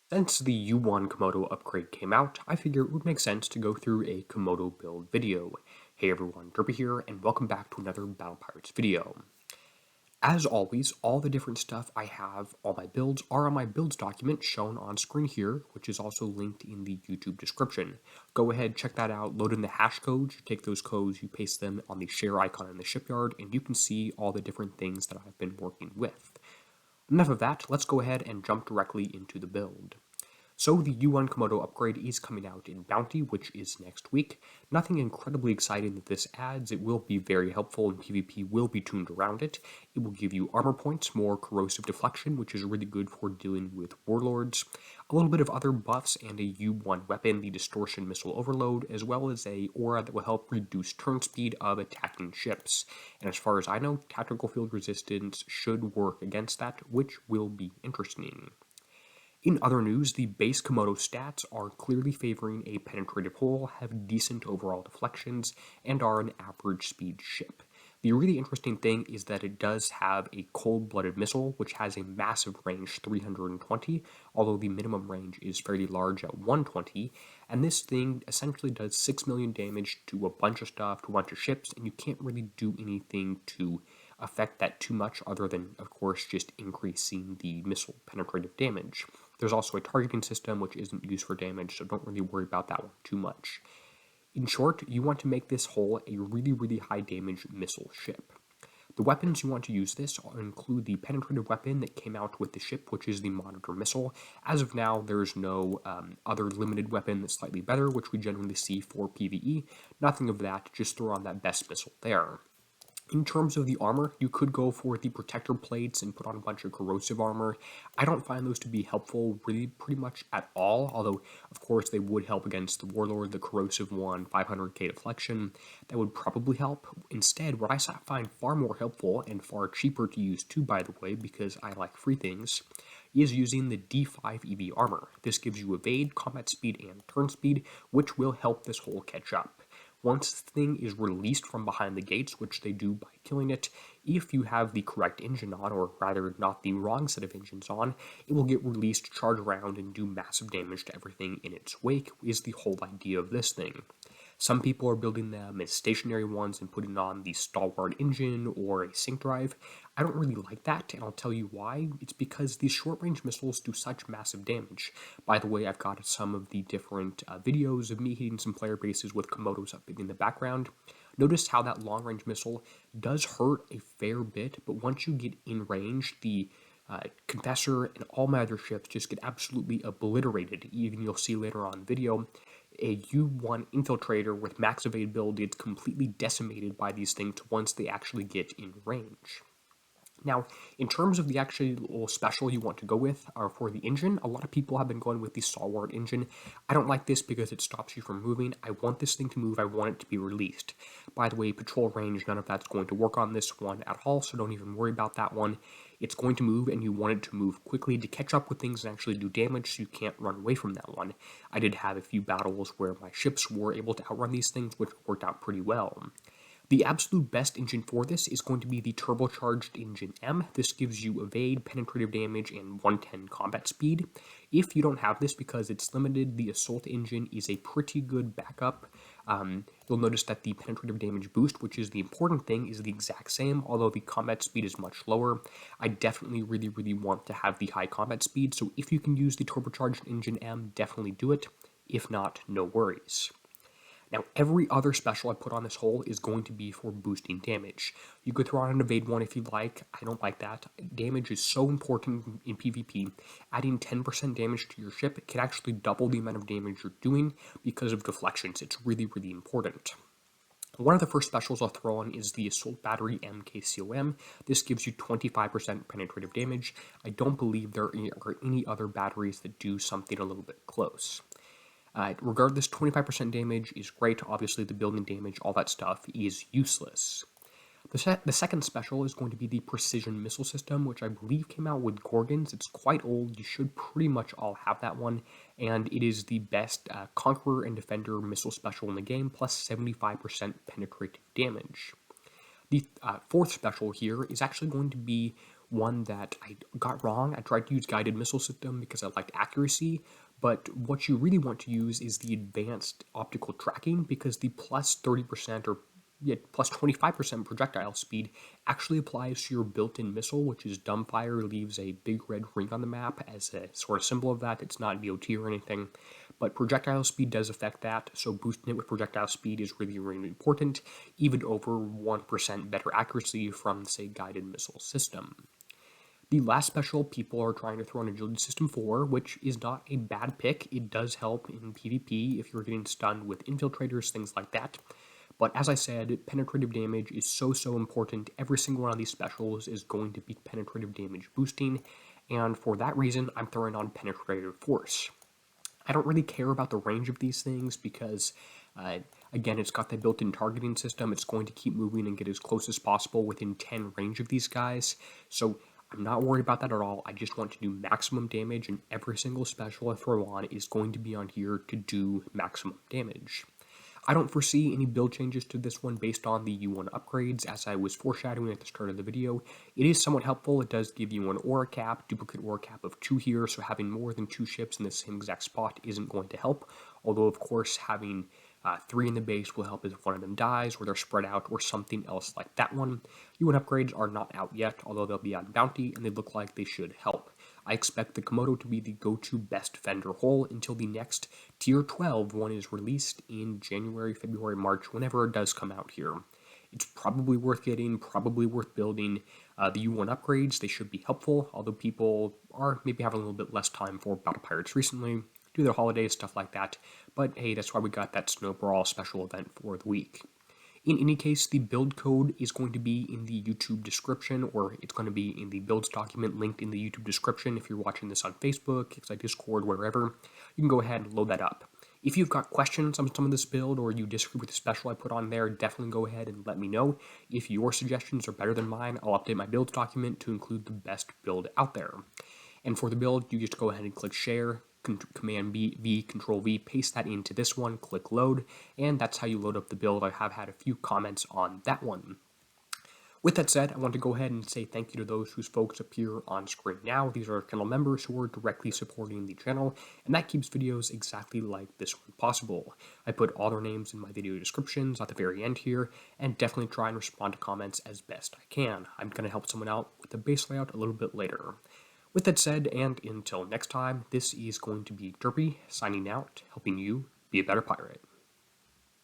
Since the U1 Komodo upgrade came out, I figured it would make sense to go through a Komodo build video. Hey everyone, Derpy here, and welcome back to another Battle Pirates video. As always, all the different stuff I have, all my builds, are on my builds document shown on screen here, which is also linked in the YouTube description. Go ahead, check that out, load in the hash codes, you take those codes, you paste them on the share icon in the shipyard, and you can see all the different things that I've been working with. Enough of that, let's go ahead and jump directly into the build. So the U1 Komodo upgrade is coming out in Bounty, which is next week. Nothing incredibly exciting that this adds. It will be very helpful and PvP will be tuned around it. It will give you armor points, more corrosive deflection, which is really good for dealing with warlords, a little bit of other buffs, and a U1 weapon, the distortion missile overload, as well as a aura that will help reduce turn speed of attacking ships. And as far as I know, tactical field resistance should work against that, which will be interesting. In other news, the base Komodo stats are clearly favoring a penetrative hull, have decent overall deflections, and are an average speed ship. The really interesting thing is that it does have a cold-blooded missile, which has a massive range, 320, although the minimum range is fairly large at 120, and this thing essentially does 6 million damage to a bunch of stuff, to a bunch of ships, and you can't really do anything to affect that too much other than, of course, just increasing the missile penetrative damage. There's also a targeting system which isn't used for damage, so don't really worry about that one too much. In short, you want to make this hull a really high damage missile ship. The weapons you want to use this include the penetrative weapon that came out with the ship, which is the Monitor missile. As of now, there's no other limited weapon that's slightly better, which we generally see for PvE. Nothing of that, just throw on that best missile there. In terms of the armor, you could go for the protector plates and put on a bunch of corrosive armor. I don't find those to be helpful really pretty much at all, although of course they would help against the warlord, the corrosive one, 500k deflection. That would probably help. Instead, what I find far more helpful and far cheaper to use too, by the way, because I like free things, is using the D5 EV armor. This gives you evade, combat speed, and turn speed, which will help this hull catch up. Once the thing is released from behind the gates, which they do by killing it, if you have the correct engine on, or rather not the wrong set of engines on, it will get released, charge around, and do massive damage to everything in its wake, is the whole idea of this thing. Some people are building them as stationary ones and putting on the stalwart engine or a sync drive. I don't really like that, and I'll tell you why. It's because these short-range missiles do such massive damage. By the way, I've got some of the different videos of me hitting some player bases with Komodos up in the background. Notice how that long-range missile does hurt a fair bit, but once you get in range, the Confessor and all my other ships just get absolutely obliterated. Even you'll see later on video, a U1 infiltrator with max evade build gets completely decimated by these things once they actually get in range. Now, in terms of the actual little special you want to go with for the engine, a lot of people have been going with the stalwart engine. I don't like this because it stops you from moving. I want this thing to move. I want it to be released. By the way, patrol range, none of that's going to work on this one at all, so don't even worry about that one. It's going to move, and you want it to move quickly to catch up with things and actually do damage, so you can't run away from that one. I did have a few battles where my ships were able to outrun these things, which worked out pretty well. The absolute best engine for this is going to be the turbocharged engine M. This gives you evade, penetrative damage, and 110 combat speed. If you don't have this because it's limited, the assault engine is a pretty good backup. You'll notice that the penetrative damage boost, which is the important thing, is the exact same, although the combat speed is much lower. I definitely really want to have the high combat speed, so if you can use the turbocharged engine M, definitely do it. If not, no worries. Now, every other special I put on this hull is going to be for boosting damage. You could throw on an evade one if you'd like. I don't like that. Damage is so important in PvP. Adding 10% damage to your ship can actually double the amount of damage you're doing because of deflections. It's really important. One of the first specials I'll throw on is the Assault Battery MKCOM. This gives you 25% penetrative damage. I don't believe there are any other batteries that do something a little bit close. Regardless, 25% damage is great. Obviously, the building damage, all that stuff, is useless. The second special is going to be the Precision Missile System, which I believe came out with Gorgons. It's quite old. You should pretty much all have that one, and it is the best Conqueror and Defender missile special in the game, plus 75% penetrative damage. The fourth special here is actually going to be one that I got wrong. I tried to use guided missile system because I liked accuracy, but what you really want to use is the advanced optical tracking, because the plus 30% or plus 25% projectile speed actually applies to your built-in missile, which is dumbfire, leaves a big red ring on the map as a sort of symbol of that. It's not DOT or anything, but projectile speed does affect that, so boosting it with projectile speed is really, really important, even over 1% better accuracy from, say, guided missile system. The last special people are trying to throw an agility system for, which is not a bad pick. It does help in PvP if you're getting stunned with infiltrators, things like that. But as I said, penetrative damage is so important. Every single one of these specials is going to be penetrative damage boosting, and for that reason, I'm throwing on penetrative force. I don't really care about the range of these things because, again, it's got the built-in targeting system. It's going to keep moving and get as close as possible within 10 range of these guys. So I'm not worried about that at all. I just want to do maximum damage, and every single special I throw on is going to be on here to do maximum damage. I don't foresee any build changes to this one based on the U1 upgrades, as I was foreshadowing at the start of the video. It is somewhat helpful. It does give you an aura cap, duplicate aura cap of 2 here, so having more than 2 ships in the same exact spot isn't going to help, although of course having 3 in the base will help if one of them dies, or they're spread out, or something else like that one. U1 upgrades are not out yet, although they'll be on bounty, and they look like they should help. I expect the Komodo to be the go-to best defender hull until the next Tier 12 one is released in January, February, March, whenever it does come out here. It's probably worth getting, probably worth building. The U1 upgrades, they should be helpful, although people are maybe having a little bit less time for Battle Pirates recently, do their holidays, stuff like that. But hey, that's why we got that Snow Brawl special event for the week. In any case, the build code is going to be in the YouTube description, or it's going to be in the builds document linked in the YouTube description. If you're watching this on Facebook, Kixeye, Discord, wherever, you can go ahead and load that up. If you've got questions on some of this build, or you disagree with the special I put on there, definitely go ahead and let me know. If your suggestions are better than mine, I'll update my builds document to include the best build out there. And for the build, you just go ahead and click share, Command V, Control V, paste that into this one, click load, and that's how you load up the build. I have had a few comments on that one. With that said, I want to go ahead and say thank you to those whose folks appear on screen now. These are channel members who are directly supporting the channel, and that keeps videos exactly like this one possible. I put all their names in my video descriptions at the very end here, and definitely try and respond to comments as best I can. I'm going to help someone out with the base layout a little bit later. With that said, and until next time, this is going to be Derpy signing out, helping you be a better pirate.